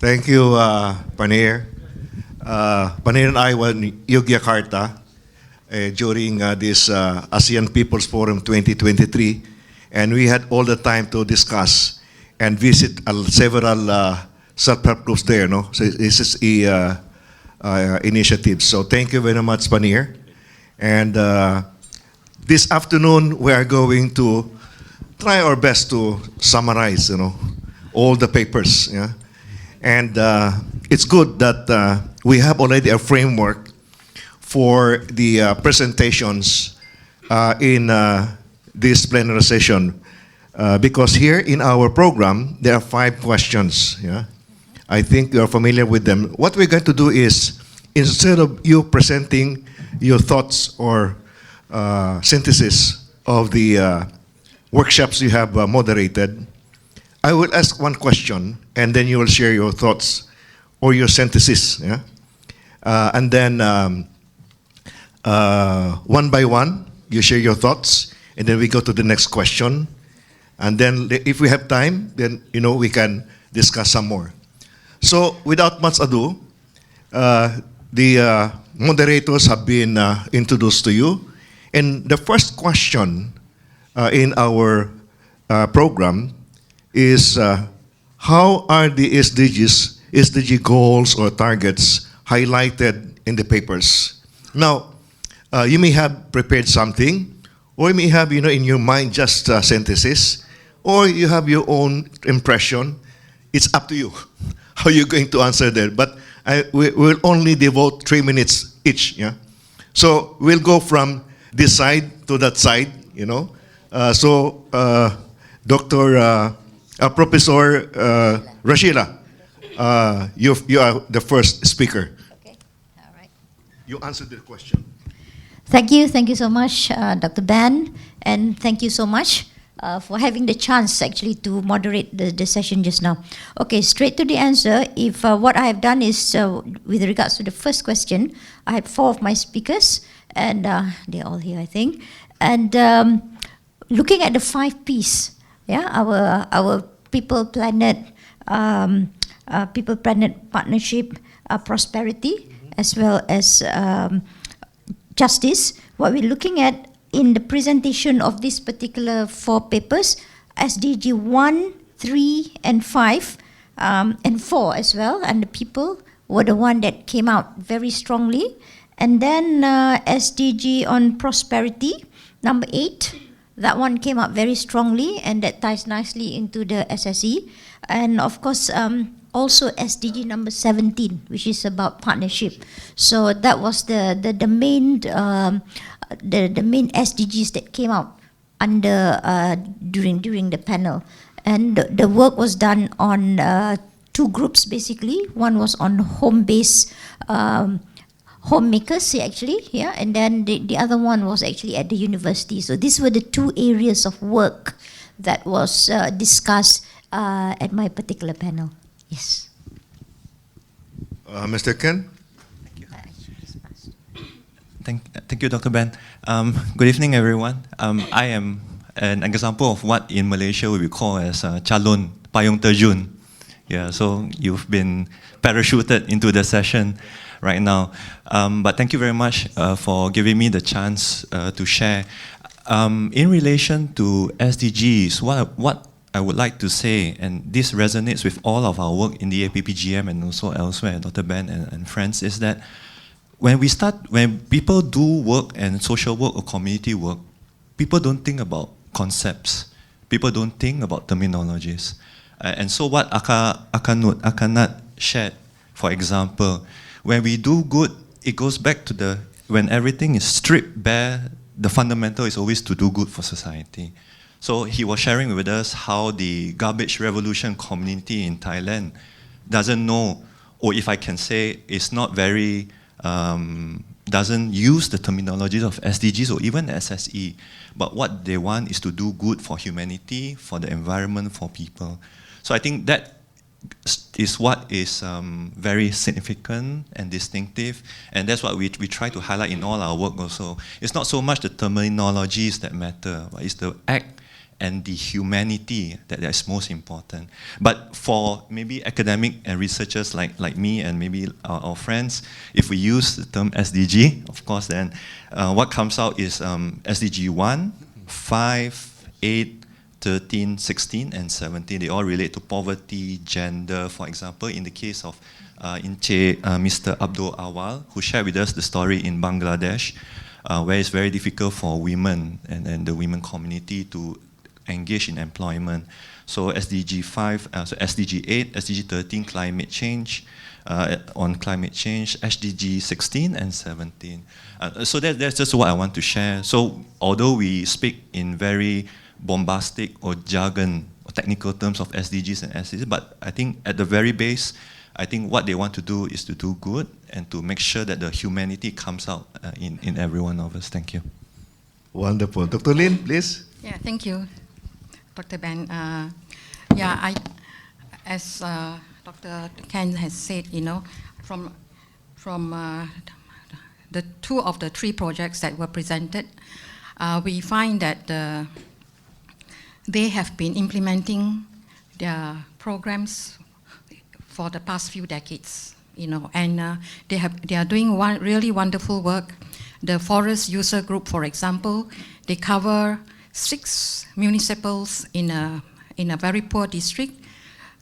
Thank you, Panir. Panir and I were in Yogyakarta during this ASEAN People's Forum 2023, and we had all the time to discuss and visit several self-help groups there. No, so this is a initiative. So thank you very much, Panir. And this afternoon we are going to try our best to summarize, all the papers. Yeah, and it's good that we have already a framework for the presentations in this plenary session, because here in our program there are 5 questions. Yeah, I think you're familiar with them. What we're going to do is, instead of you presenting your thoughts or synthesis of the workshops you have moderated, I will ask one question, and then you will share your thoughts or your synthesis. Yeah? And then one by one, you share your thoughts, and then we go to the next question. And then if we have time, then we can discuss some more. So without much ado, the moderators have been introduced to you. And the first question in our program is how are the SDG goals or targets highlighted in the papers? Now, you may have prepared something, or you may have in your mind just a synthesis, or you have your own impression. It's up to you how you're going to answer that. But we will only devote 3 minutes each. Yeah, so we'll go from this side to that side. So Dr. Professor Rashila, you are the first speaker. Okay, all right. You answered the question. Thank you so much, Dr. Ben, and thank you so much for having the chance actually to moderate the session just now. Okay, straight to the answer. If what I have done is, with regards to the first question, I had 4 of my speakers, and they're all here, I think. And looking at the 5 Ps, yeah, our people, planet, partnership, prosperity, as well as justice. What we're looking at in the presentation of this particular 4 papers, SDG 1, 3, and 5, and 4 as well, and the people were the one that came out very strongly. And then SDG on prosperity, number 8, that one came up very strongly, and that ties nicely into the SSE. And of course, also SDG number 17, which is about partnership. So that was the main SDGs that came out under during the panel. And the work was done on 2 groups basically. One was on home-based homemakers actually, yeah, and then the other one was actually at the university. So these were the 2 areas of work that was discussed at my particular panel. Yes. Mr. Ken? Thank you, Dr. Ben. Good evening, everyone. I am an example of what in Malaysia we call as calon payung terjun. Yeah, so you've been parachuted into the session right now. But thank you very much for giving me the chance to share. In relation to SDGs, what I would like to say, and this resonates with all of our work in the APPGM and also elsewhere, Dr. Ben and friends, is that when people do work and social work or community work, people don't think about concepts. People don't think about terminologies. And so what Akanat shared, for example, when we do good, it goes back to when everything is stripped bare, the fundamental is always to do good for society. So he was sharing with us how the garbage revolution community in Thailand doesn't know, or if I can say, is not very, doesn't use the terminologies of SDGs or even SSE, but what they want is to do good for humanity, for the environment, for people. So I think that is what is very significant and distinctive, and that's what we try to highlight in all our work also. It's not so much the terminologies that matter, but it's the act and the humanity that is most important. But for maybe academic and researchers like me and maybe our friends, if we use the term SDG, of course, then what comes out is SDG 1, 5, 8, 13, 16, and 17. They all relate to poverty, gender, for example, in the case of Mr. Abdul Awal, who shared with us the story in Bangladesh, where it's very difficult for women and the women community to engage in employment. So SDG 5, so SDG 8, SDG 13, climate change, on climate change, SDG 16 and 17. So that's just what I want to share. So although we speak in very bombastic or jargon or technical terms of SDGs and SDGs, but I think at the very base, I think what they want to do is to do good and to make sure that the humanity comes out in every one of us. Thank you. Wonderful. Dr. Lin, please. Yeah, thank you, Dr. Ben. As Dr. Ken has said, from the two of the three projects that were presented, we find that they have been implementing their programs for the past few decades, and they are doing really wonderful work. The Forest User Group, for example, they cover 6 municipals in a very poor district,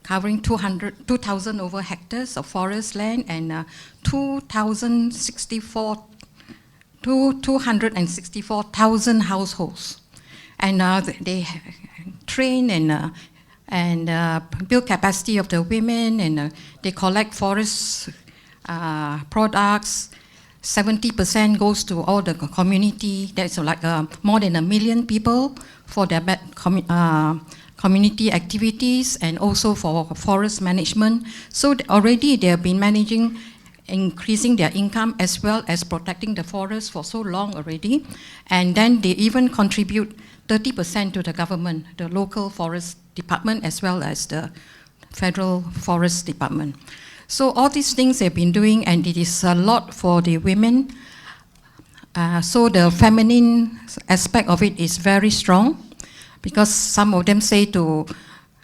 covering 2,000 over hectares of forest land and 264,000 households. And they train and build capacity of the women, and they collect forest products. 70% goes to all the community. That's like more than 1 million people for their community activities and also for forest management. So already they have been managing, increasing their income as well as protecting the forest for so long already. And then they even contribute 30% to the government, the local forest department as well as the federal forest department. So all these things they've been doing, and it is a lot for the women. So the feminine aspect of it is very strong, because some of them say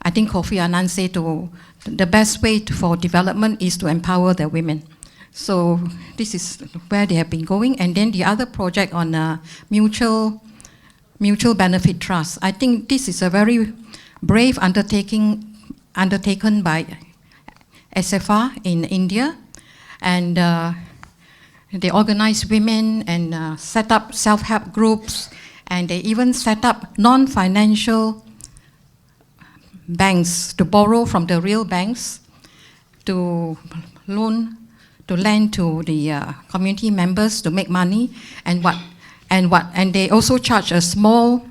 I think Kofi Annan said the best way for development is to empower the women. So this is where they have been going. And then the other project on mutual benefit trust. I think this is a very brave undertaken by SFR in India, and they organize women and set up self-help groups, and they even set up non-financial banks to borrow from the real banks to lend to the community members to make money, and they also charge a small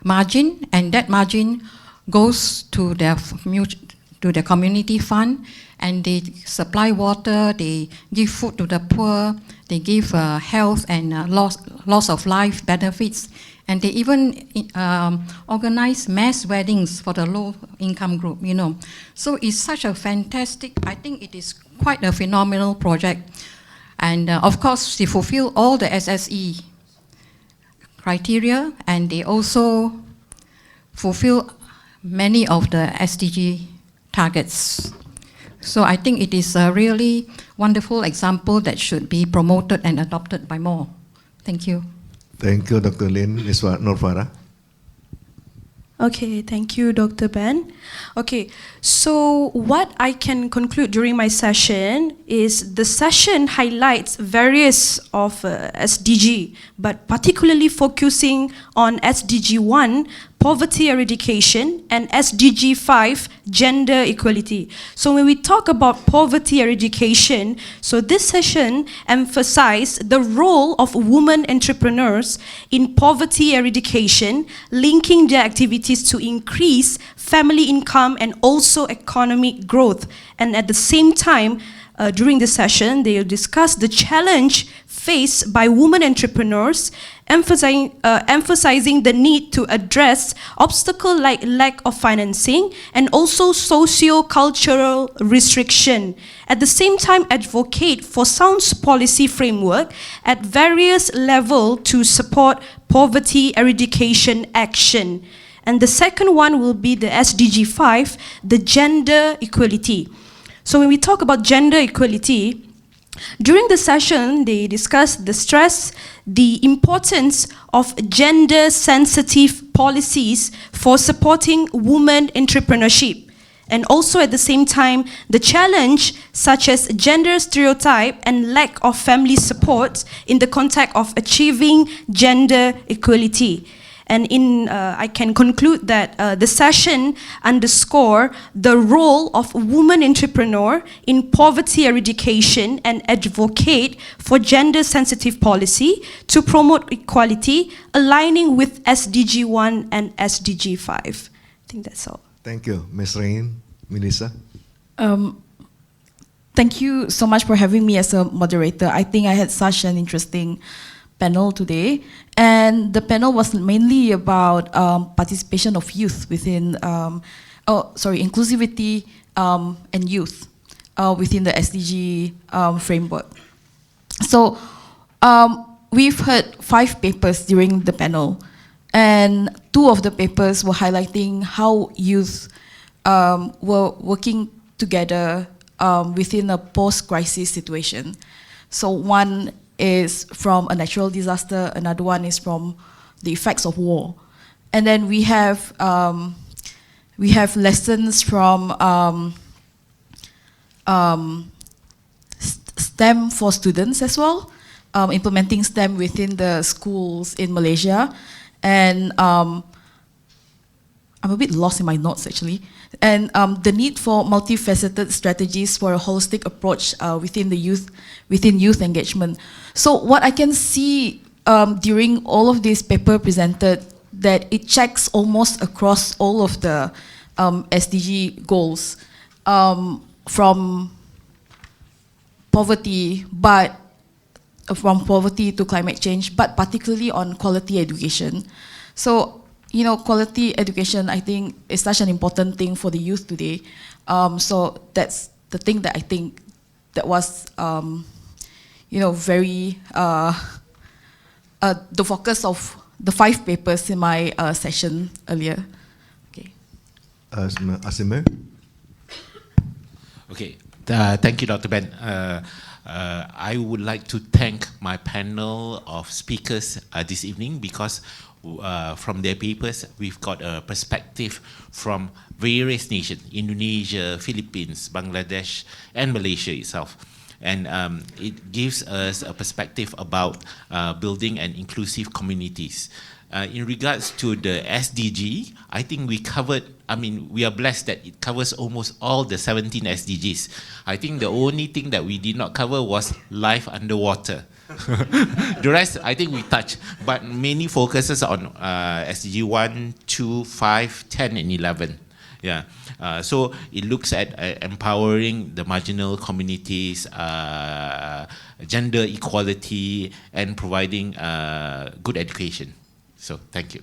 margin, and that margin goes to their community fund, and they supply water, they give food to the poor, they give health and loss of life benefits, and they even organize mass weddings for the low-income group, So it's such a fantastic, I think it is quite a phenomenal project. And of course, they fulfill all the SSE criteria, and they also fulfill many of the SDG targets. So I think it is a really wonderful example that should be promoted and adopted by more. Thank you. Thank you, Dr. Lin. Ms. Norfara. Okay, thank you, Dr. Ben. Okay, so what I can conclude during my session is the session highlights various of SDG, but particularly focusing on SDG 1, poverty eradication, and SDG 5, gender equality. So when we talk about poverty eradication, so this session emphasized the role of women entrepreneurs in poverty eradication, linking their activities to increase family income and also economic growth. And at the same time, during the session, they will discuss the challenge faced by women entrepreneurs, emphasizing the need to address obstacles like lack of financing and also socio-cultural restriction. At the same time, advocate for sound policy framework at various levels to support poverty eradication action. And the second one will be the SDG 5, the gender equality. So when we talk about gender equality, during the session, they discussed the stress, the importance of gender-sensitive policies for supporting women entrepreneurship, and also at the same time, the challenge such as gender stereotype and lack of family support in the context of achieving gender equality. And I can conclude that the session underscore the role of women entrepreneur in poverty eradication and advocate for gender-sensitive policy to promote equality, aligning with SDG 1 and SDG 5. I think that's all. Thank you, Ms. Rain. Melissa? Thank you so much for having me as a moderator. I think I had such an interesting panel today, and the panel was mainly about participation of youth within, inclusivity and youth within the SDG framework. So we've heard 5 papers during the panel, and 2 of the papers were highlighting how youth were working together within a post-crisis situation. So one is from a natural disaster, another one is from the effects of war. And then we have lessons from STEM for students as well, implementing STEM within the schools in Malaysia. And I'm a bit lost in my notes actually. And the need for multifaceted strategies for a holistic approach within youth engagement. So what I can see during all of these papers presented, that it checks almost across all of the SDG goals, from poverty to climate change, but particularly on quality education. So, you know, quality education, I think, is such an important thing for the youth today. So that's the thing that I think that was, very, the focus of the 5 papers in my session earlier. Okay. Asimer? Okay, thank you, Dr. Ben. I would like to thank my panel of speakers this evening, because from their papers, we've got a perspective from various nations: Indonesia, Philippines, Bangladesh, and Malaysia itself. And it gives us a perspective about building an inclusive communities. In regards to the SDG, I think we covered, we are blessed that it covers almost all the 17 SDGs. I think the only thing that we did not cover was life underwater. The rest, I think we touched, but mainly focuses on SDG 1, 2, 5, 10, and 11. Yeah, so it looks at empowering the marginal communities, gender equality, and providing good education. So, thank you.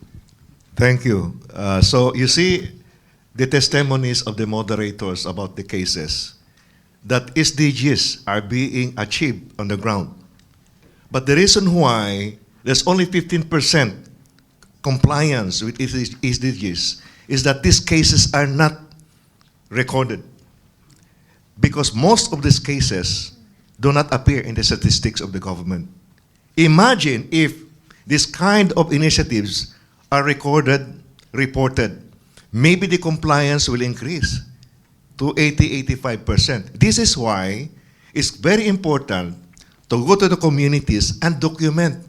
Thank you. So you see the testimonies of the moderators about the cases, that SDGs are being achieved on the ground. But the reason why there's only 15% compliance with SDGs is that these cases are not recorded, because most of these cases do not appear in the statistics of the government. Imagine if this kind of initiatives are recorded, reported, maybe the compliance will increase to 80-85%. This is why it's very important to go to the communities and document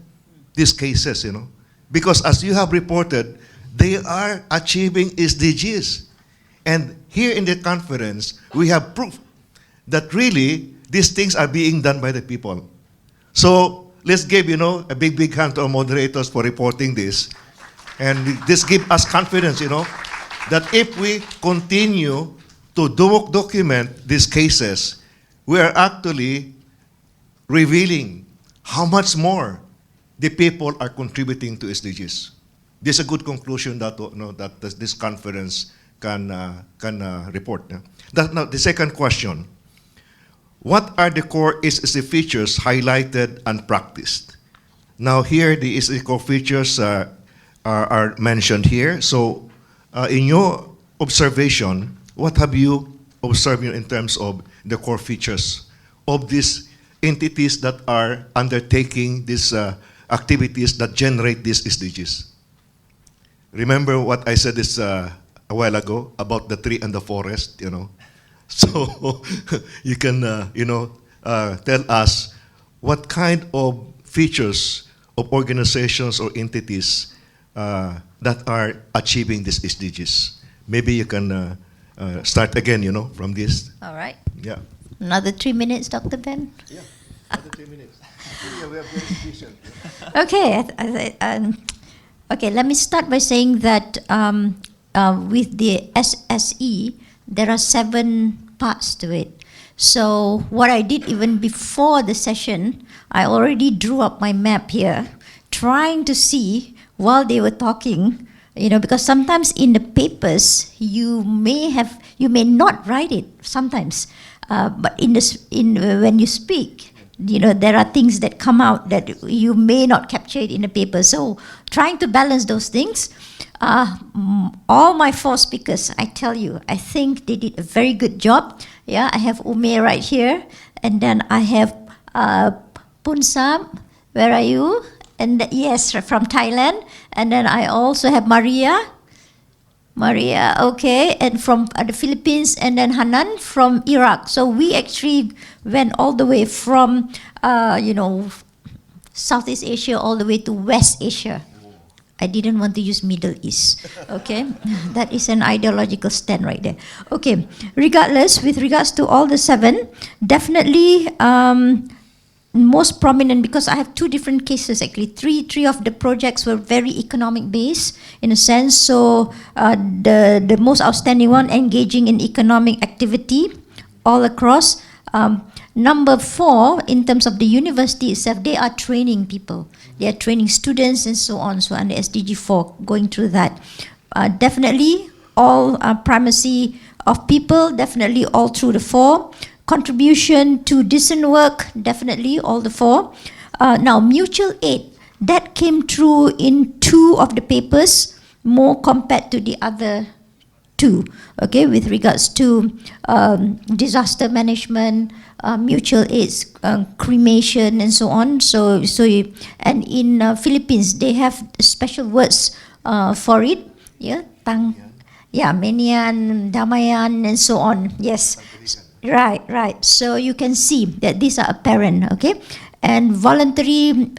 these cases, because as you have reported, they are achieving SDGs. And here in the conference, we have proof that really these things are being done by the people. So let's give, a big hand to our moderators for reporting this. And this gives us confidence, that if we continue to document these cases, we are actually revealing how much more the people are contributing to SDGs. This is a good conclusion that this conference can report. Now, the second question: what are the core SDG features highlighted and practiced? Now, here the SDG core features are mentioned here. So in your observation, what have you observed in terms of the core features of these entities that are undertaking these activities that generate these SDGs? Remember what I said this a while ago about the tree and the forest, you know? So you can, tell us what kind of features of organizations or entities that are achieving these SDGs. Maybe you can start again, from this. All right. Yeah. Another 3 minutes, Dr. Ben. Yeah, another 3 minutes. Yeah, we are very efficient. Okay. Okay, let me start by saying that with the SSE, there are 7 parts to it. So what I did even before the session, I already drew up my map here, trying to see while they were talking, because sometimes in the papers you may not write it sometimes, but when you speak, there are things that come out that you may not capture it in the paper. So trying to balance those things. All my 4 speakers, I tell you, I think they did a very good job. Yeah, I have Ume right here, and then I have Punsam. Where are you? And yes, from Thailand. And then I also have Maria, okay, and from the Philippines, and then Hanan from Iraq. So we actually went all the way from, Southeast Asia all the way to West Asia. I didn't want to use Middle East, okay? That is an ideological stand right there. Okay, regardless, with regards to all the 7, definitely most prominent, because I have 2 different cases actually. Three of the projects were very economic based in a sense. So the most outstanding one, engaging in economic activity all across. Number 4, in terms of the university itself, they are training people. They are training students and so on. So under SDG 4, going through that. Definitely all primacy of people, definitely all through the 4. Contribution to decent work, definitely all the 4. Now, mutual aid, that came through in 2 of the papers, more compared to the other 2, okay, with regards to disaster management, mutual aids, cremation, and so on. And in Philippines, they have special words for it, yeah, Menian, Damayan, and so on, yes. Right. So you can see that these are apparent, okay? And voluntary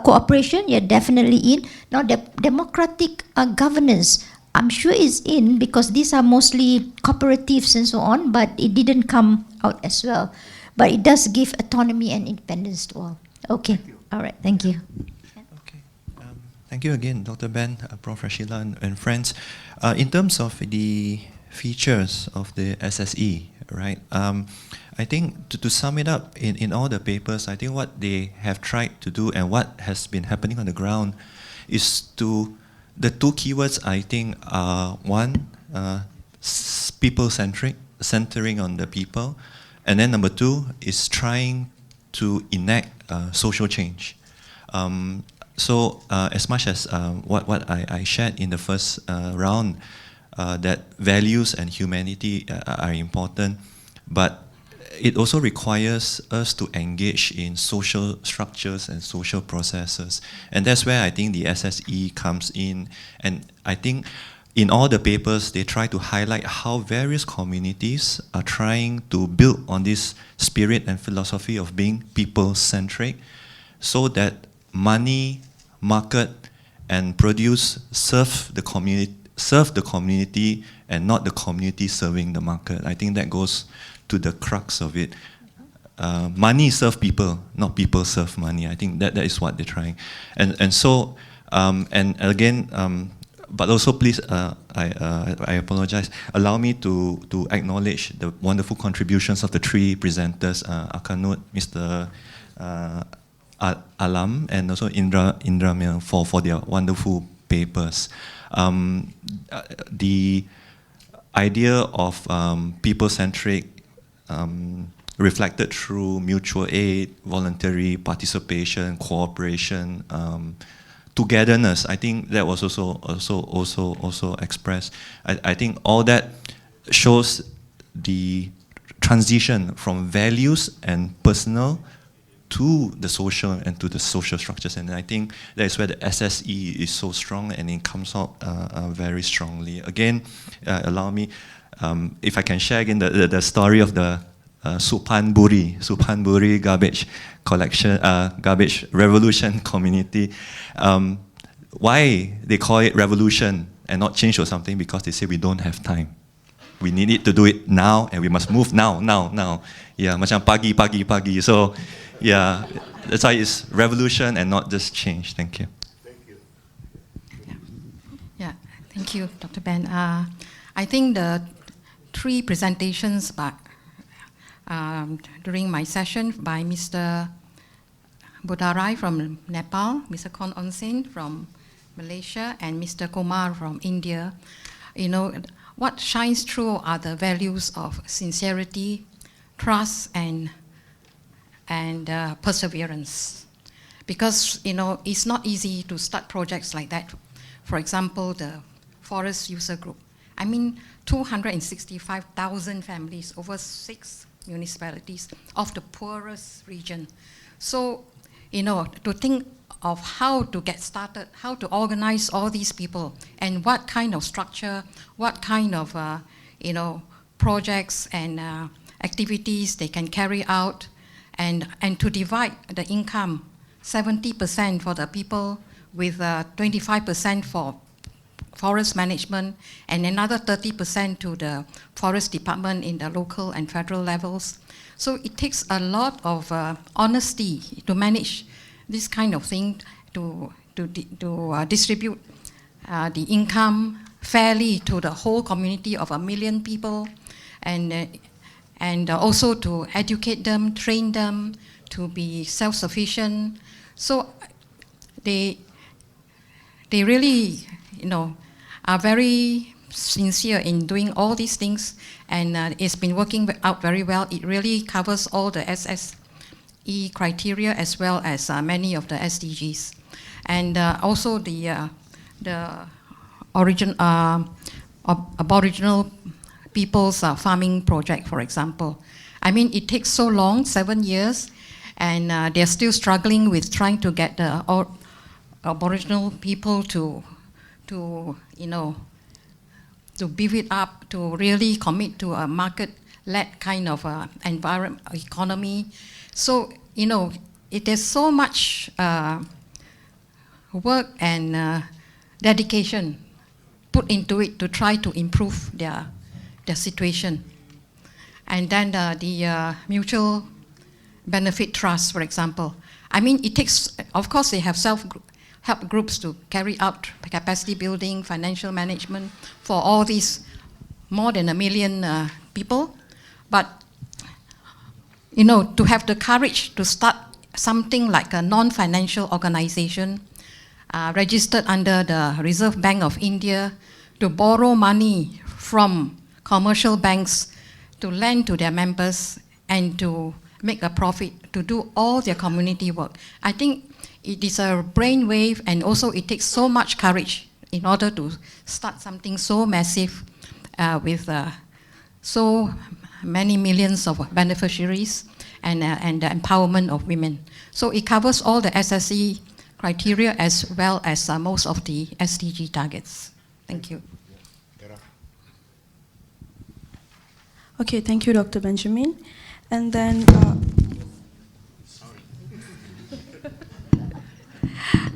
cooperation, you're definitely in. Now, the democratic governance, I'm sure is in, because these are mostly cooperatives and so on, but it didn't come out as well. But it does give autonomy and independence to all. Okay, all right, thank you. Okay. Thank you again, Dr. Ben, Prof. Rashila, and friends. In terms of the features of the SSE, right? I think to sum it up in all the papers, I think what they have tried to do and what has been happening on the ground is the 2 keywords I think are 1, people-centric, centering on the people, and then number 2 is trying to enact social change. So as much as what I shared in the first round, that values and humanity are important, but it also requires us to engage in social structures and social processes. And that's where I think the SSE comes in. And I think in all the papers, they try to highlight how various communities are trying to build on this spirit and philosophy of being people-centric, so that money, market, and produce serve the community and not the community serving the market. I think that goes to the crux of it. Money serve people, not people serve money. I think that is what they're trying. And so, and again, but also please, I apologize, allow me to acknowledge the wonderful contributions of the 3 presenters, Akanut, Mr. Alam, and also Indra Mil for their wonderful papers. The idea of people-centric reflected through mutual aid, voluntary participation, cooperation, togetherness. I think that was also expressed. I think all that shows the transition from values and personal to the social and to the social structures. And I think that is where the SSE is so strong, and it comes out very strongly. Again, allow me, if I can share again the story of the Supan Buri garbage collection, garbage revolution community. Why they call it revolution and not change or something? Because they say we don't have time. We need it to do it now, and we must move now. Yeah, macam pagi. So, yeah, that's why it's revolution and not just change. Thank you. Yeah, thank you, Dr. Ben. I think the three presentations during my session by Mr. Budarai from Nepal, Mr. Kon Onsen from Malaysia, and Mr. Kumar from India, what shines through are the values of sincerity, trust, and perseverance. Because, it's not easy to start projects like that. For example, the Forest User Group. 265,000 families, over 6 municipalities of the poorest region. So, to think of how to get started, how to organize all these people, and what kind of structure, what kind of, projects and activities they can carry out, and to divide the income, 70% for the people with 25% for forest management, and another 30% to the forest department in the local and federal levels. So it takes a lot of honesty to manage this kind of thing, to distribute the income fairly to the whole community of 1 million people, and also to educate them, train them to be self-sufficient. So they really, are very sincere in doing all these things, and it's been working out very well. It really covers all the SSE criteria as well as many of the SDGs. And also the Aboriginal people's farming project, for example. It takes so long, 7 years, and they're still struggling with trying to get the Aboriginal people to beef it up, to really commit to a market-led kind of environment, economy. So, it is so much work and dedication put into it to try to improve their situation. And then the mutual benefit trust, for example. It takes, of course, they have self-help groups to carry out capacity building, financial management for all these more than 1 million people. But, to have the courage to start something like a non-financial organization registered under the Reserve Bank of India, to borrow money from commercial banks, to lend to their members, and to make a profit, to do all their community work. I think it is a brainwave, and also it takes so much courage in order to start something so massive with so many millions of beneficiaries and the empowerment of women. So it covers all the SSE criteria as well as most of the SDG targets. Thank you. Okay, thank you, Dr. Benjamin. And then,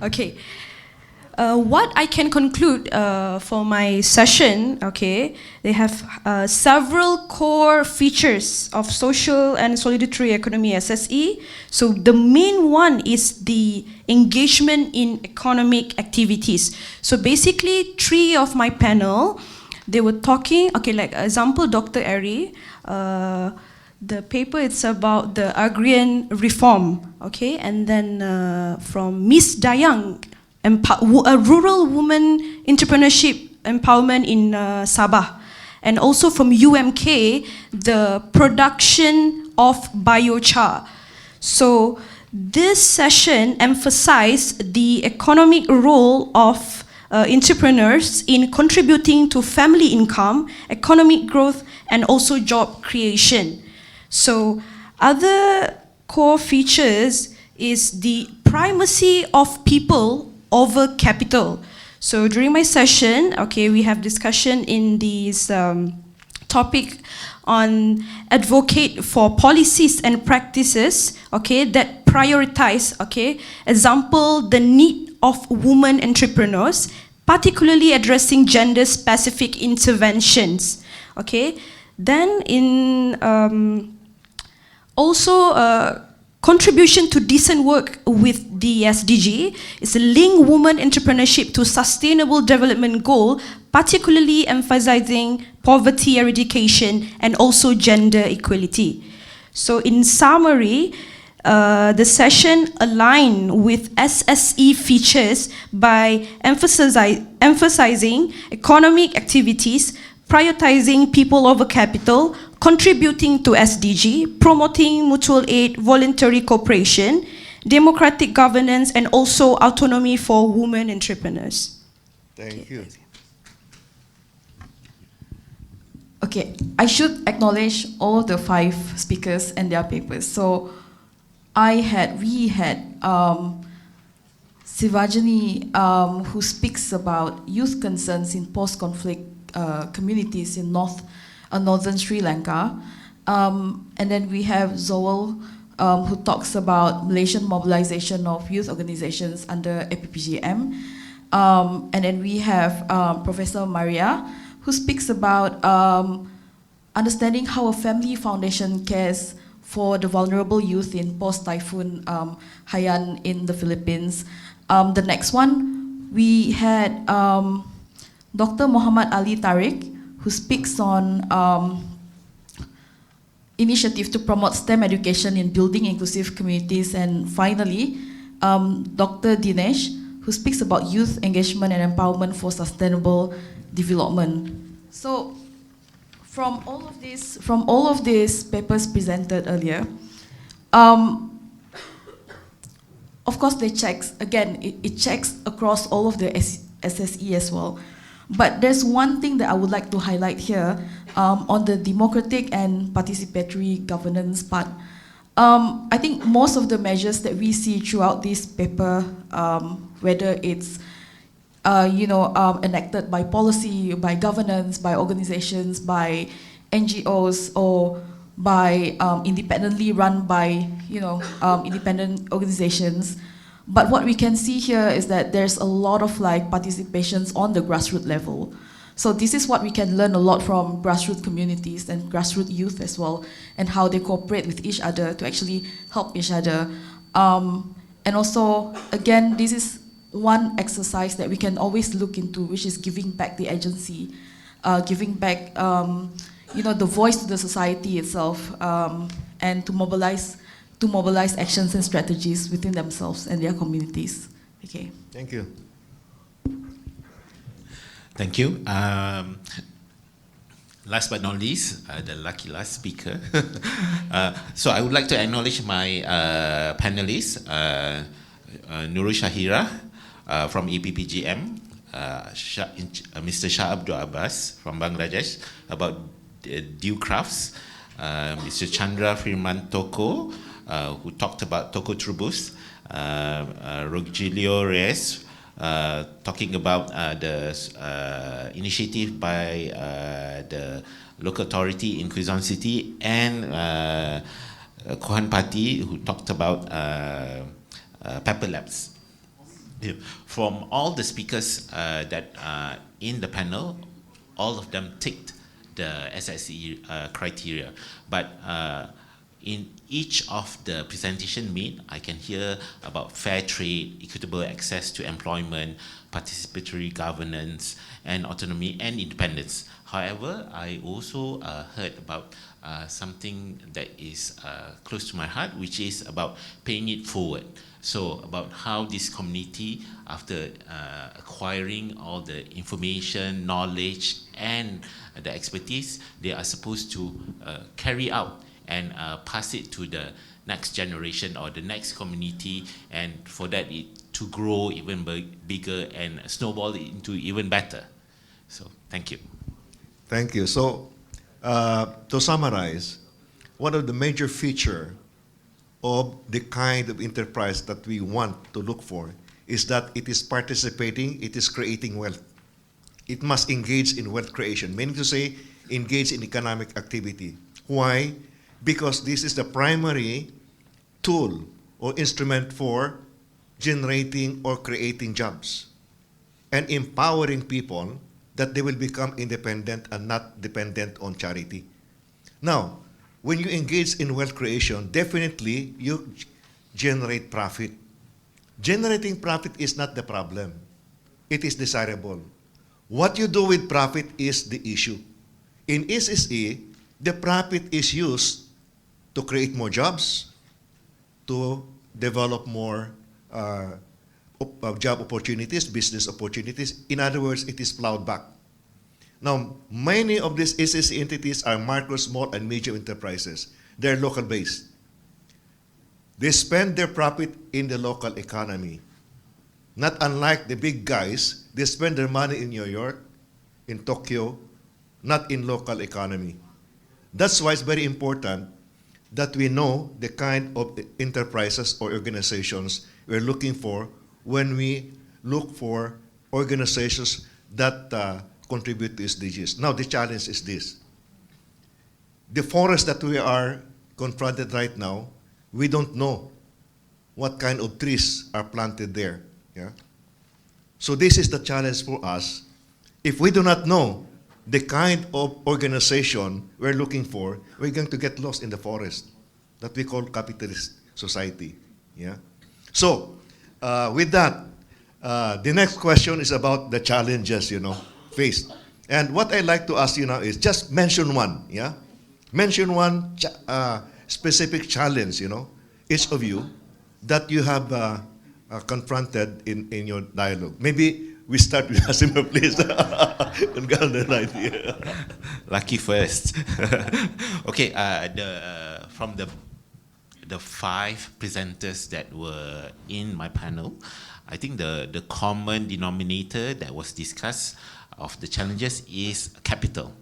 okay, what I can conclude for my session, okay, they have several core features of social and solidarity economy SSE. So the main one is the engagement in economic activities. So basically, 3 of my panel, they were talking, okay, like example, Dr. Eri, the paper, it's about the agrarian reform, okay, and then from Miss Dayang, a rural woman entrepreneurship empowerment in Sabah, and also from UMK, the production of biochar. So this session emphasized the economic role of entrepreneurs in contributing to family income, economic growth, and also job creation. So other core features is the primacy of people over capital. So during my session, okay, we have discussion in this topic on advocate for policies and practices, okay, that prioritize, okay, example, the need of women entrepreneurs, particularly addressing gender-specific interventions, okay. Then in also contribution to decent work with the SDG is a link women entrepreneurship to sustainable development goal, particularly emphasizing poverty eradication and also gender equality. So in summary, the session aligned with SSE features by emphasizing economic activities, prioritizing people over capital, contributing to SDG, promoting mutual aid, voluntary cooperation, democratic governance, and also autonomy for women entrepreneurs. Thank you. Okay, I should acknowledge all the 5 speakers and their papers. So we had Sivajani, who speaks about youth concerns in post-conflict communities in northern Sri Lanka. And then we have Zoel, who talks about Malaysian mobilization of youth organizations under APPGM. And then we have Professor Maria, who speaks about understanding how a family foundation cares for the vulnerable youth in post-typhoon Haiyan in the Philippines. The next one, we had Dr. Muhammad Ali Tariq, who speaks on initiative to promote STEM education in building inclusive communities. And finally, Dr. Dinesh, who speaks about youth engagement and empowerment for sustainable development. So from all of these papers presented earlier, of course they checks, again, it checks across all of the SSE as well. But there's one thing that I would like to highlight here on the democratic and participatory governance part. I think most of the measures that we see throughout this paper, whether it's enacted by policy, by governance, by organizations, by NGOs, or by independently run by independent organizations. But what we can see here is that there's a lot of participations on the grassroots level. So this is what we can learn a lot from grassroots communities and grassroots youth as well, and how they cooperate with each other to actually help each other. And also, again, this is one exercise that we can always look into, which is giving back the agency, giving back the voice to the society itself, and to mobilize actions and strategies within themselves and their communities. Okay. Thank you. Thank you. Last but not least, the lucky last speaker. So I would like to acknowledge my panelists, Nurul Shahira from EPPGM, Mr. Shah Abdul Abbas from Bangladesh about Dew Crafts, Mr. Chandra Firman Toko, who talked about Toko Trubus, Rogelio Reyes, talking about the initiative by the local authority in Quezon City, and Kohan Pati, who talked about Pepper Labs. From all the speakers that are in the panel, all of them ticked the SSE criteria. But in each of the presentation made, I can hear about fair trade, equitable access to employment, participatory governance, and autonomy and independence. However, I also heard about something that is close to my heart, which is about paying it forward. So about how this community, after acquiring all the information, knowledge, and the expertise, they are supposed to carry out and pass it to the next generation or the next community, and for that it to grow even bigger and snowball into even better. So thank you. Thank you. So, to summarize, one of the major feature of the kind of enterprise that we want to look for is that it is participating, it is creating wealth. It must engage in wealth creation, meaning to say, engage in economic activity. Why? Because this is the primary tool or instrument for generating or creating jobs and empowering people that they will become independent and not dependent on charity. Now, when you engage in wealth creation, definitely you generate profit. Generating profit is not the problem. It is desirable. What you do with profit is the issue. In SSE, the profit is used to create more jobs, to develop more job opportunities, business opportunities. In other words, it is plowed back. Now, many of these SSE entities are micro, small, and medium enterprises. They're local based. They spend their profit in the local economy. Not unlike the big guys, they spend their money in New York, in Tokyo, not in local economy. That's why it's very important that we know the kind of enterprises or organizations we're looking for when we look for organizations that contribute to SDGs. Now, the challenge is this. The forest that we are confronted right now, we don't know what kind of trees are planted there. Yeah? So this is the challenge for us. If we do not know the kind of organization we're looking for, we're going to get lost in the forest that we call capitalist society. Yeah? So, with that, the next question is about the challenges, faced. And what I'd like to ask you now is just mention one, yeah? Mention one specific challenge, each of you, that you have confronted in your dialogue. Maybe we start with Asimov, please. And go on the right here. Lucky first. Okay, from the 5 presenters that were in my panel, I think the common denominator that was discussed of the challenges is capital.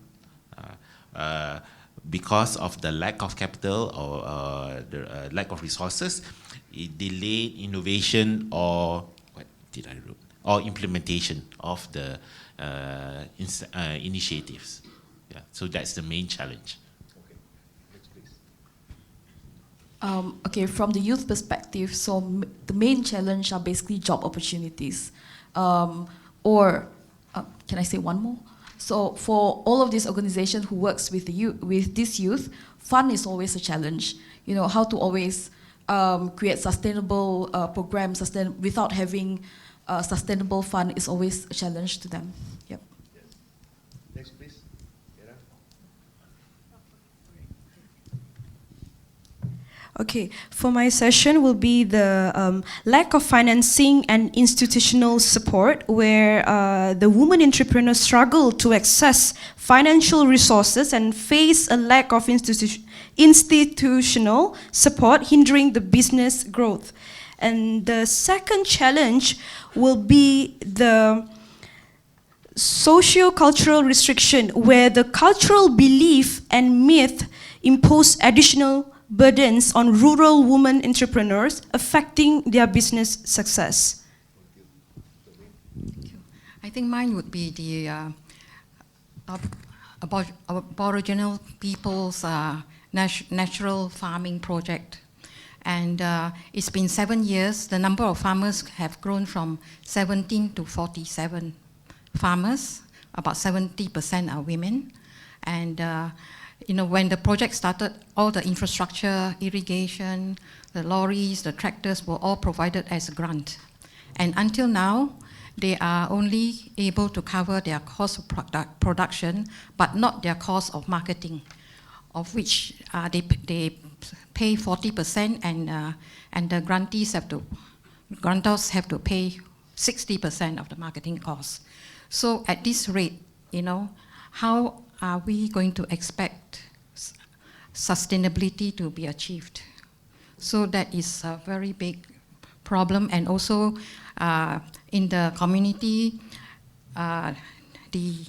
Because of the lack of capital or the lack of resources, it delayed innovation or implementation of the initiatives. Yeah, so that's the main challenge. Okay, from the youth perspective, so the main challenge are basically job opportunities. Can I say one more? So for all of these organizations who works with this youth, fund is always a challenge. How to always create sustainable programs without having sustainable fund is always a challenge to them. Yep. Yes. Next, please. Okay, for my session will be the lack of financing and institutional support, where the women entrepreneurs struggle to access financial resources and face a lack of institutional support, hindering the business growth. And the second challenge will be the socio-cultural restriction, where the cultural belief and myth impose additional burdens on rural women entrepreneurs, affecting their business success. I think mine would be the Aboriginal people's natural farming project. And it's been 7 years. The number of farmers have grown from 17 to 47 farmers. About 70% are women. And when the project started, all the infrastructure, irrigation, the lorries, the tractors were all provided as a grant. And until now, they are only able to cover their cost of production, but not their cost of marketing, of which they pay 40%, and the grantors have to pay 60% of the marketing costs. So at this rate, how are we going to expect sustainability to be achieved? So that is a very big problem. And also in the community, the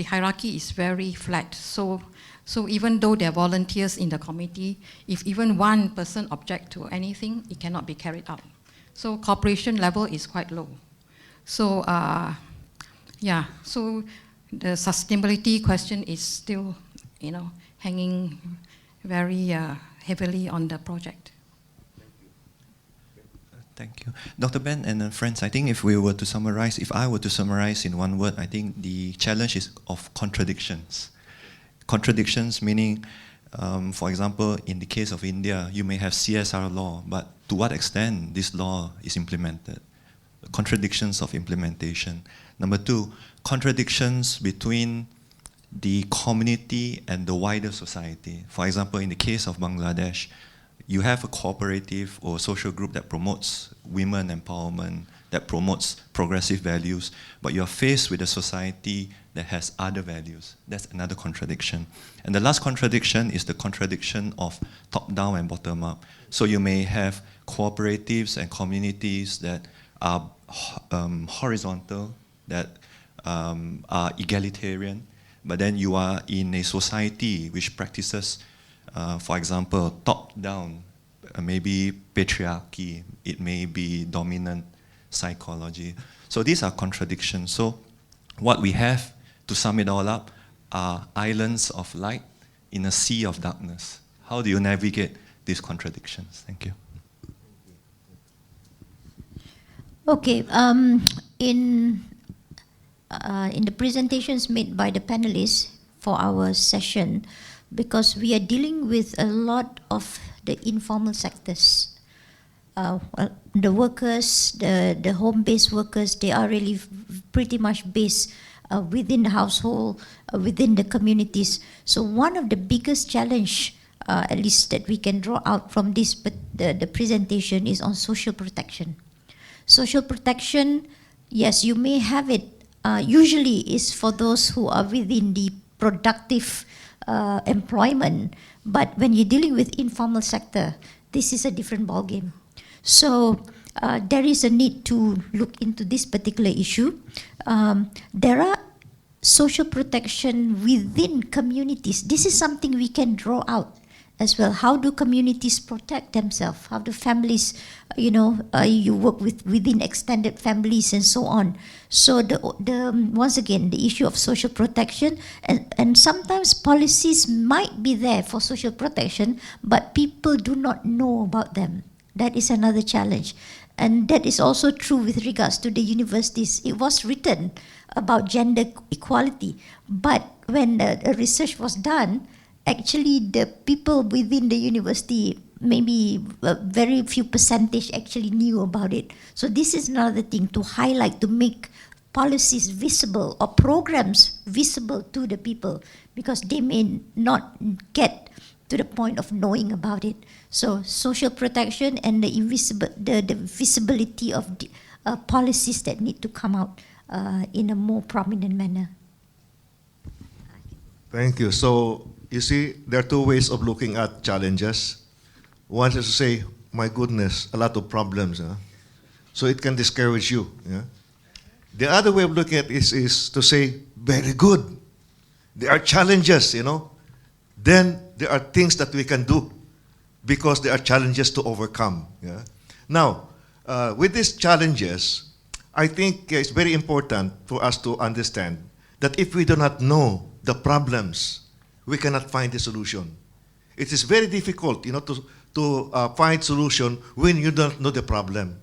hierarchy is very flat. So even though there are volunteers in the committee, if even one person objects to anything, it cannot be carried out. So cooperation level is quite low. So yeah, so the sustainability question is still, hanging very heavily on the project. Thank you. Dr. Ben and friends, I think if I were to summarize in one word, I think the challenge is of contradictions. Contradictions meaning, for example, in the case of India, you may have CSR law, but to what extent this law is implemented? Contradictions of implementation. Number two, contradictions between the community and the wider society. For example, in the case of Bangladesh, you have a cooperative or social group that promotes women empowerment, that promotes progressive values, but you're faced with a society that has other values. That's another contradiction. And the last contradiction is the contradiction of top-down and bottom-up. So you may have cooperatives and communities that are horizontal, that are egalitarian, but then you are in a society which practices, for example, top-down, maybe patriarchy, it may be dominant psychology. So these are contradictions. So what we have, to sum it all up, are islands of light in a sea of darkness. How do you navigate these contradictions? Thank you. Okay, in the presentations made by the panelists for our session, because we are dealing with a lot of the informal sectors. The workers, the home-based workers, they are really pretty much based within the household, within the communities. So one of the biggest challenge, at least that we can draw out from this, but the presentation is on social protection. Social protection, yes, you may have it. Usually is for those who are within the productive employment, but when you're dealing with informal sector, this is a different ballgame. So there is a need to look into this particular issue. There are social protection within communities. This is something we can draw out as well. How do communities protect themselves? How do families, you work within extended families and so on. So once again, the issue of social protection, and sometimes policies might be there for social protection, but people do not know about them. That is another challenge. And that is also true with regards to the universities. It was written about gender equality, but when the research was done, actually the people within the university, maybe a very few percentage actually knew about it. So this is another thing to highlight, to make policies visible or programs visible to the people, because they may not get to the point of knowing about it. So social protection and the visibility of the, policies that need to come out in a more prominent manner. Thank you. So you see, there are two ways of looking at challenges. One is to say, my goodness, a lot of problems. Huh? So it can discourage you. Yeah? The other way of looking at it is to say, very good. There are challenges, Then there are things that we can do because there are challenges to overcome. Yeah? Now, with these challenges, I think it's very important for us to understand that if we do not know the problems, we cannot find the solution. It is very difficult, to find solution when you don't know the problem.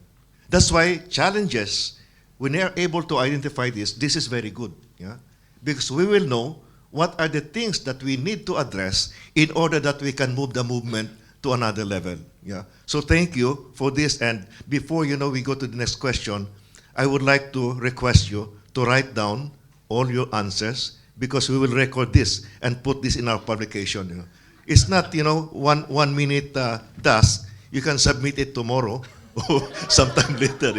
That's why challenges, when they are able to identify this is very good. Yeah? Because we will know what are the things that we need to address in order that we can move the movement to another level. Yeah. So thank you for this. And before we go to the next question, I would like to request you to write down all your answers, because we will record this and put this in our publication. It's not 1 minute task. You can submit it tomorrow or sometime later.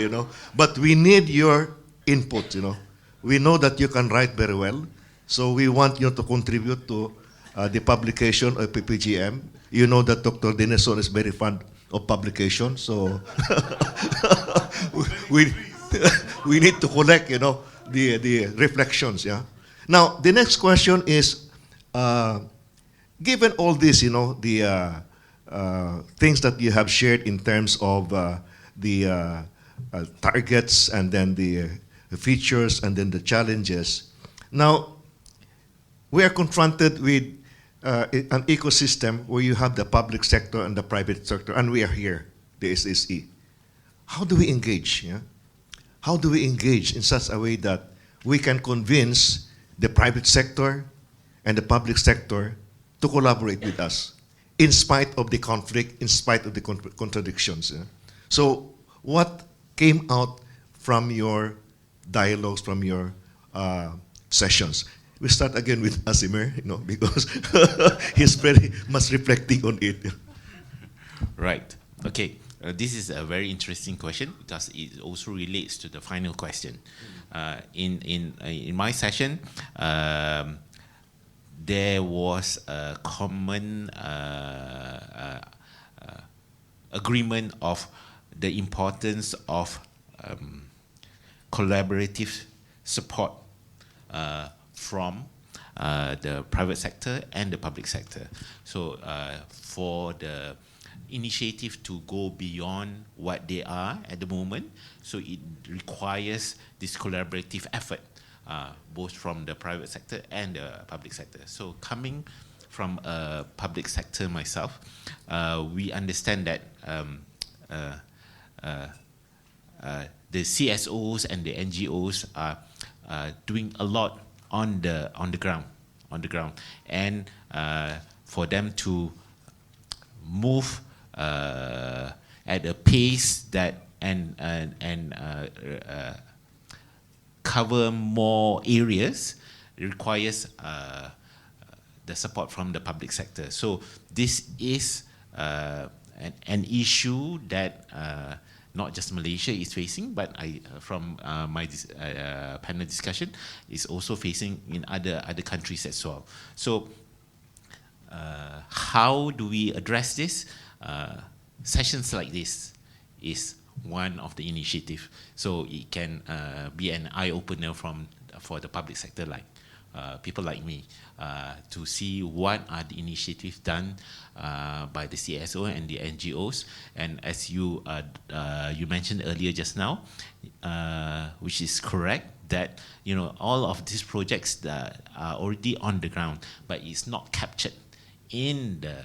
But we need your input. We know that you can write very well. So we want you to contribute to the publication of PPGM. You know that Dr. Denison is very fond of publication, so we we need to collect, the reflections. Yeah. Now the next question is, given all this, the things that you have shared in terms of the targets and then the features and then the challenges. Now, we are confronted with an ecosystem where you have the public sector and the private sector, and we are here, the SSE. How do we engage? Yeah? How do we engage in such a way that we can convince the private sector and the public sector to collaborate with us, in spite of the conflict, in spite of the contradictions? Yeah? So, what came out from your dialogues, from your sessions? We start again with Asimer, because he's very much reflecting on it. Right. Okay. This is a very interesting question because it also relates to the final question. In my session, there was a common agreement of the importance of collaborative support from the private sector and the public sector. So for the initiative to go beyond what they are at the moment, so it requires this collaborative effort, both from the private sector and the public sector. So coming from a public sector myself, we understand that the CSOs and the NGOs are doing a lot on the ground, and for them to move at a pace that and cover more areas requires the support from the public sector. So this is an issue that not just Malaysia is facing, but from my panel discussion, is also facing in other countries as well. So how do we address this? Sessions like this is one of the initiative. So it can be an eye-opener for the public sector, like people like me, to see what are the initiatives done by the CSO and the NGOs. And as you mentioned earlier just now, which is correct, that all of these projects that are already on the ground, but it's not captured in the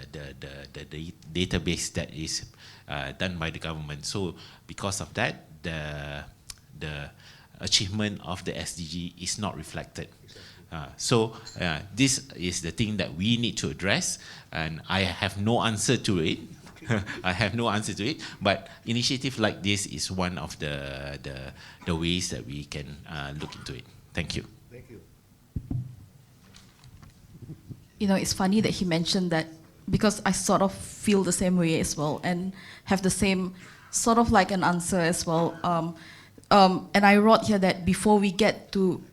database that is done by the government. So because of that, the achievement of the SDG is not reflected. So this is the thing that we need to address, and I have no answer to it. I have no answer to it, but initiative like this is one of the ways that we can look into it. Thank you. Thank you. It's funny that he mentioned that, because I sort of feel the same way as well and have the same sort of like an answer as well. And I wrote here that before we get to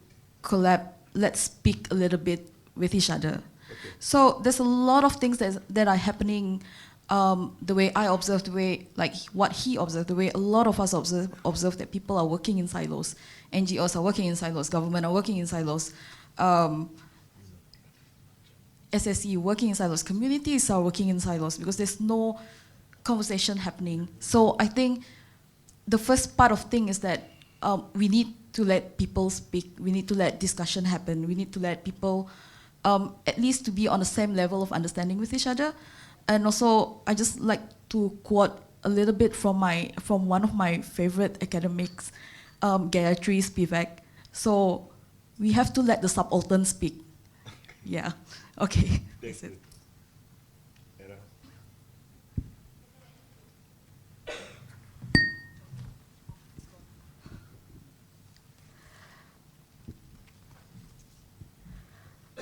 collab, let's speak a little bit with each other. Okay. So there's a lot of things that are happening, the way I observe, the way like what he observed, the way a lot of us observe that people are working in silos. NGOs are working in silos, government are working in silos. SSE working in silos, communities are working in silos because there's no conversation happening. So I think the first part of thing is that we need to let people speak, we need to let discussion happen, we need to let people at least to be on the same level of understanding with each other. And also, I just like to quote a little bit from one of my favorite academics, Gayatri Spivak. So we have to let the subaltern speak. Yeah. Okay. That's it.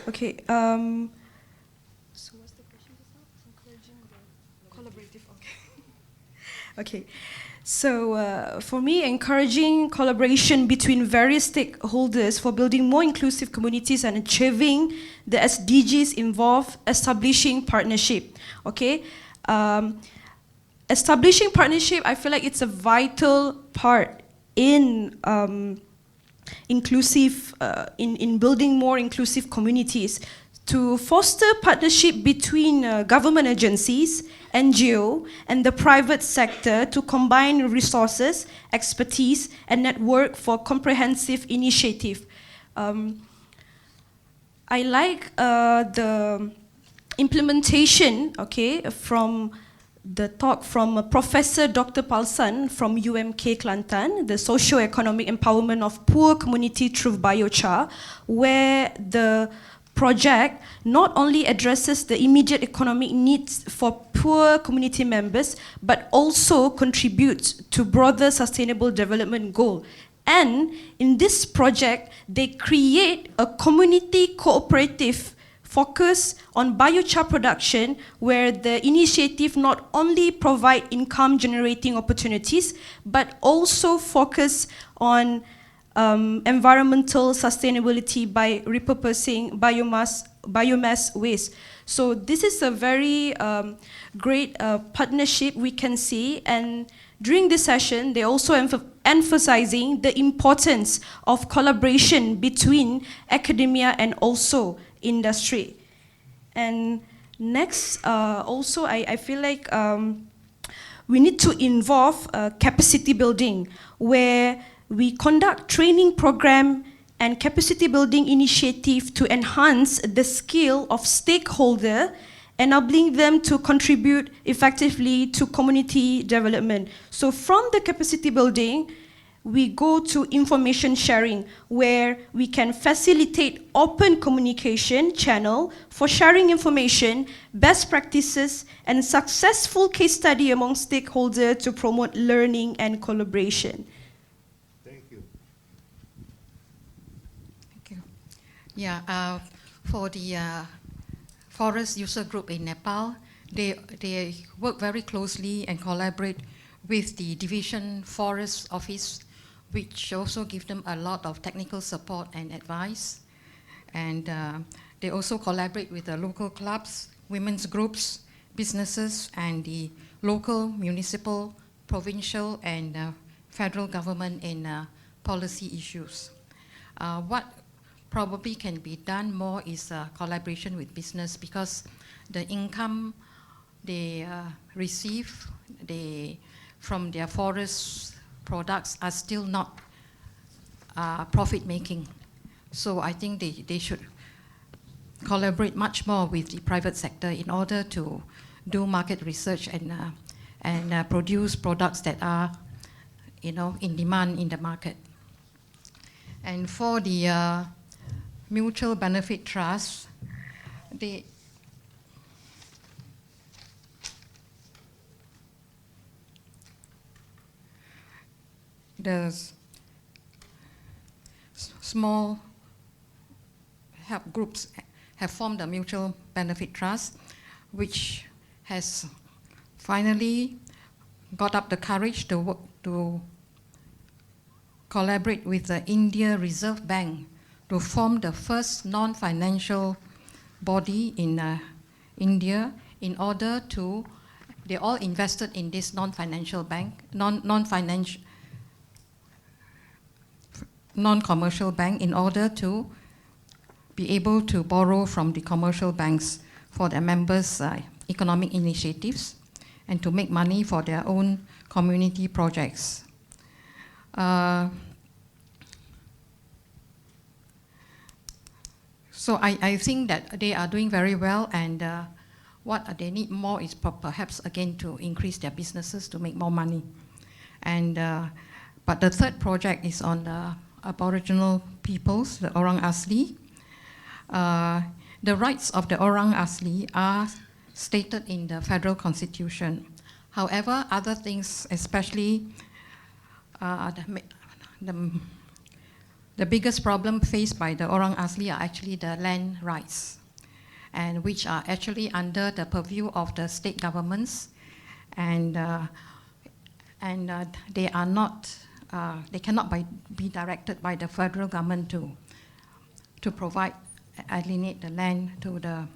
Okay. So what's the question just now? Encouraging the collaborative. Okay. Okay. So for me, encouraging collaboration between various stakeholders for building more inclusive communities and achieving the SDGs involve establishing partnership. Okay, establishing partnership, I feel like it's a vital part in in building more inclusive communities. To foster partnership between government agencies, NGO, and the private sector to combine resources, expertise, and network for comprehensive initiative. I like the implementation, okay, from the talk from Professor Dr. Palsan from UMK Kelantan, the socio-economic empowerment of poor community through biochar, where the project not only addresses the immediate economic needs for poor community members, but also contributes to broader sustainable development goal. And in this project, they create a community cooperative focus on biochar production, where the initiative not only provide income generating opportunities, but also focus on environmental sustainability by repurposing biomass waste. So this is a very great partnership we can see, and during this session, they also emphasizing the importance of collaboration between academia and also industry. And next, also I feel like we need to involve capacity building, where we conduct training program and capacity building initiative to enhance the skill of stakeholder, enabling them to contribute effectively to community development. So from the capacity building, we go to information sharing, where we can facilitate open communication channel for sharing information, best practices, and successful case study among stakeholders to promote learning and collaboration. Yeah, for the forest user group in Nepal, they work very closely and collaborate with the Division Forest Office, which also give them a lot of technical support and advice. And they also collaborate with the local clubs, women's groups, businesses, and the local, municipal, provincial, and federal government in policy issues. What probably can be done more is collaboration with business, because the income they receive from their forest products are still not profit making. So I think they should collaborate much more with the private sector in order to do market research and produce products that are, in demand in the market. And for the mutual benefit trust, the small help groups have formed a mutual benefit trust, which has finally got up the courage to work to collaborate with the India Reserve Bank to form the first non-financial body in India, in order to, they all invested in this non-financial bank, non-commercial bank, in order to be able to borrow from the commercial banks for their members' economic initiatives and to make money for their own community projects. So I think that they are doing very well, and what they need more is perhaps again to increase their businesses to make more money. And but the third project is on the Aboriginal peoples, the Orang Asli. The rights of the Orang Asli are stated in the federal constitution. However, other things, especially the biggest problem faced by the Orang Asli are actually the land rights, and which are actually under the purview of the state governments. And and they are not, they cannot be directed by the federal government to provide, alienate the land to the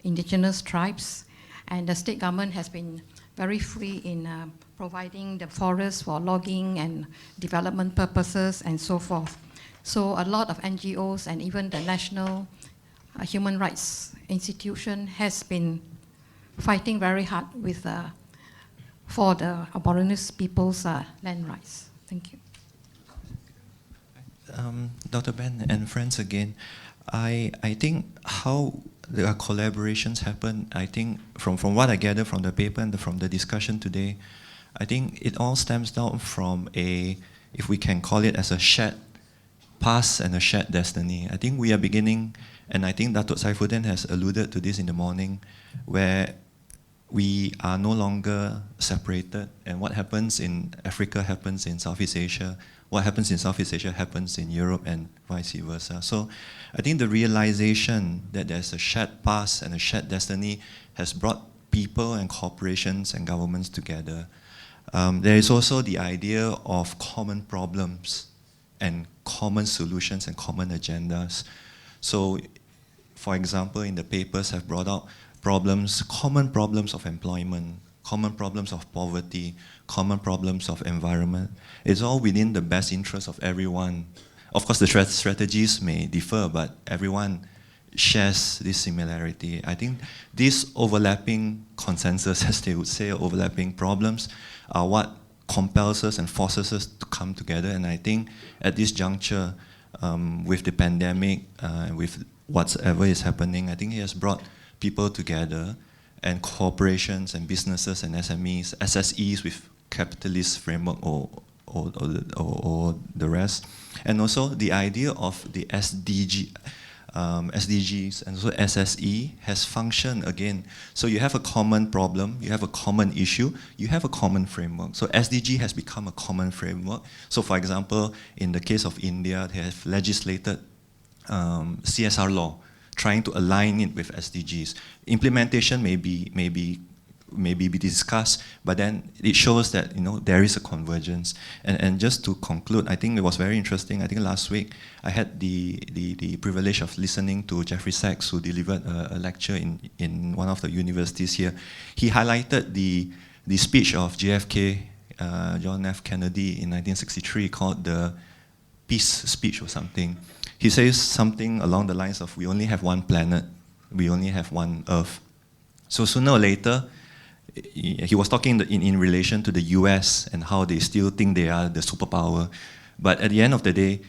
indigenous tribes. And the state government has been very free in providing the forests for logging and development purposes and so forth. So a lot of NGOs and even the National Human Rights Institution has been fighting very hard with, for the Aboriginal people's land rights. Thank you. Dr. Ben and friends again, I think how the collaborations happen, I think from what I gather from the paper and from the discussion today, I think it all stems down from a, if we can call it as a shared past and a shared destiny. I think we are beginning, and I think Datuk Saifuddin has alluded to this in the morning, where we are no longer separated, and what happens in Africa happens in Southeast Asia, what happens in Southeast Asia happens in Europe, and vice versa. So I think the realization that there's a shared past and a shared destiny has brought people and corporations and governments together. There is also the idea of common problems and common solutions and common agendas. So, for example, in the papers have brought out problems, common problems of employment, common problems of poverty, common problems of environment. It's all within the best interest of everyone. Of course, the strategies may differ, but everyone shares this similarity. I think these overlapping consensus, as they would say, overlapping problems, are what compels us and forces us to come together. And I think at this juncture, with the pandemic, with whatever is happening, I think it has brought people together, and corporations and businesses and SMEs, SSEs with capitalist framework or the rest. And also the idea of the SDGs and also SSE has functioned again. So you have a common problem, you have a common issue, you have a common framework. So SDG has become a common framework. So for example, in the case of India, they have legislated CSR law, trying to align it with SDGs. Implementation may be discussed, but then it shows that there is a convergence. And just to conclude, I think it was very interesting. I think last week I had the privilege of listening to Jeffrey Sachs, who delivered a lecture in one of the universities here. He highlighted the speech of JFK, John F. Kennedy, in 1963, called the Peace Speech or something. He says something along the lines of, we only have one planet, we only have one Earth. So sooner or later, he was talking in relation to the US and how they still think they are the superpower. But at the end of the day,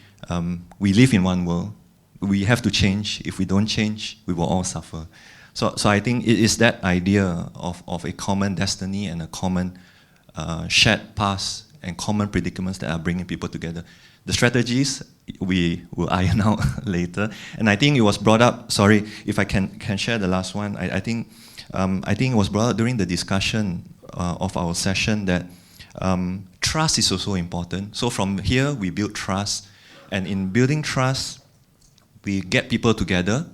we live in one world. We have to change. If we don't change, we will all suffer. So I think it is that idea of a common destiny and a common shared past and common predicaments that are bringing people together. The strategies we will iron out later. And I think it was brought up, sorry, if I can share the last one, I think it was brought up during the discussion of our session that trust is also important. So from here, we build trust. And in building trust, we get people together.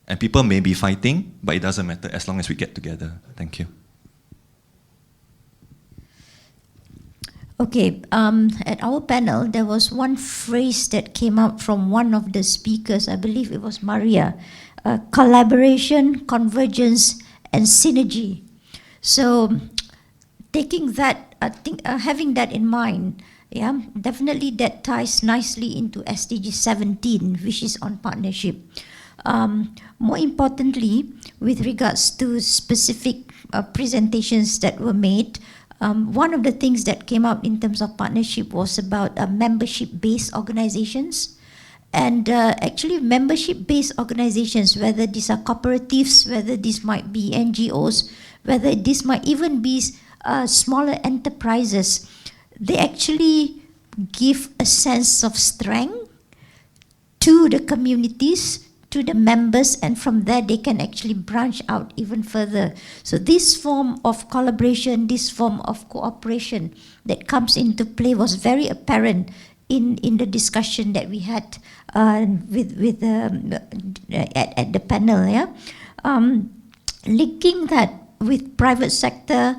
And people may be fighting, but it doesn't matter as long as we get together. Thank you. Okay, at our panel, there was one phrase that came out from one of the speakers, I believe it was Maria, collaboration, convergence, and synergy. So taking that, I think, having that in mind, yeah, definitely that ties nicely into SDG 17, which is on partnership. More importantly, with regards to specific presentations that were made, one of the things that came out in terms of partnership was about membership-based organizations. And actually membership-based organizations, whether these are cooperatives, whether these might be NGOs, whether this might even be smaller enterprises, they actually give a sense of strength to the communities, to the members, and from there they can actually branch out even further. So this form of collaboration, this form of cooperation that comes into play was very apparent in the discussion that we had at the panel. Yeah, linking that with private sector,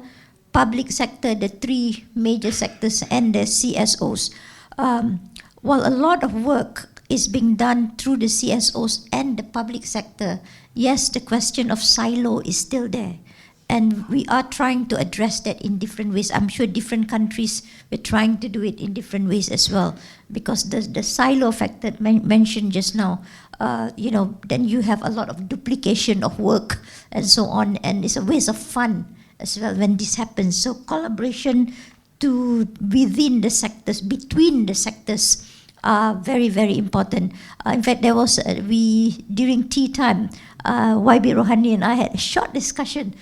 public sector, the three major sectors, and the CSOs. While a lot of work is being done through the CSOs and the public sector, yes, the question of silo is still there. And we are trying to address that in different ways. I'm sure different countries were trying to do it in different ways as well. Because the silo effect that mentioned just now, then you have a lot of duplication of work and so on. And it's a waste of fun as well when this happens. So collaboration within the sectors, between the sectors, are very, very important. In fact, there was, during tea time, YB Rohani and I had a short discussion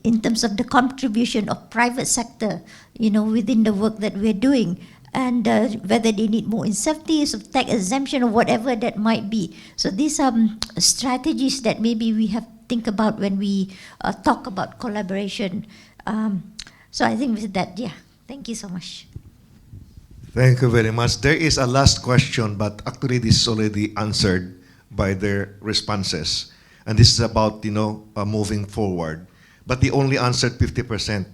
in terms of the contribution of private sector, within the work that we're doing, and whether they need more incentives of tax exemption or whatever that might be. So these are strategies that maybe we have to think about when we talk about collaboration. So I think with that, thank you so much. Thank you very much. There is a last question, but actually this is already answered by their responses. And this is about, moving forward. But they only answered 50%.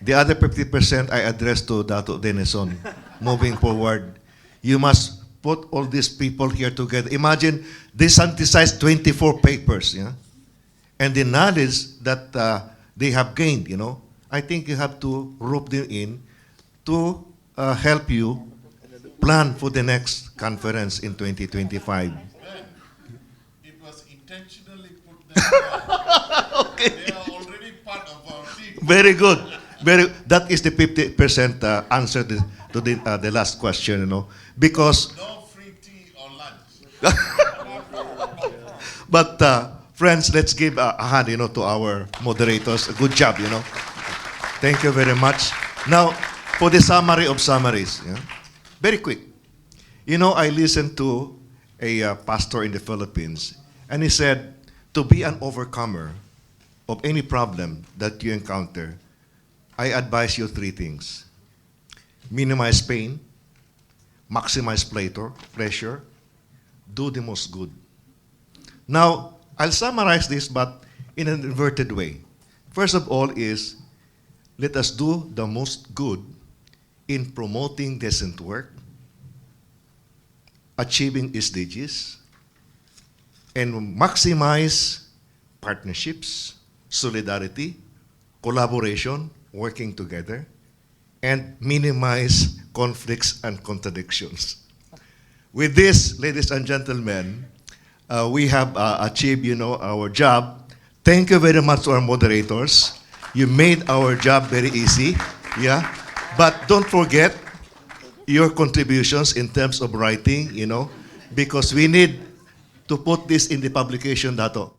The other 50% I addressed to Dato Denison. Moving forward, you must put all these people here together. Imagine they synthesized 24 papers, and the knowledge that they have gained, I think you have to rope them in to help you plan for the next conference in 2025. It was intentionally put there. Okay. They are already part of our team. Very good. That is the 50% answer to the last question, because. No free tea or lunch. But friends, let's give a hand, to our moderators. Good job, Thank you very much. Now, for the summary of summaries, very quick. I listened to a pastor in the Philippines, and he said, to be an overcomer of any problem that you encounter, I advise you three things. Minimize pain, maximize pleasure, do the most good. Now, I'll summarize this, but in an inverted way. First of all is, let us do the most good in promoting decent work, achieving SDGs, and maximize partnerships, solidarity, collaboration, working together, and minimize conflicts and contradictions. With this, ladies and gentlemen, we have achieved, our job. Thank you very much to our moderators. You made our job very easy, But don't forget your contributions in terms of writing, because we need to put this in the publication, Dato.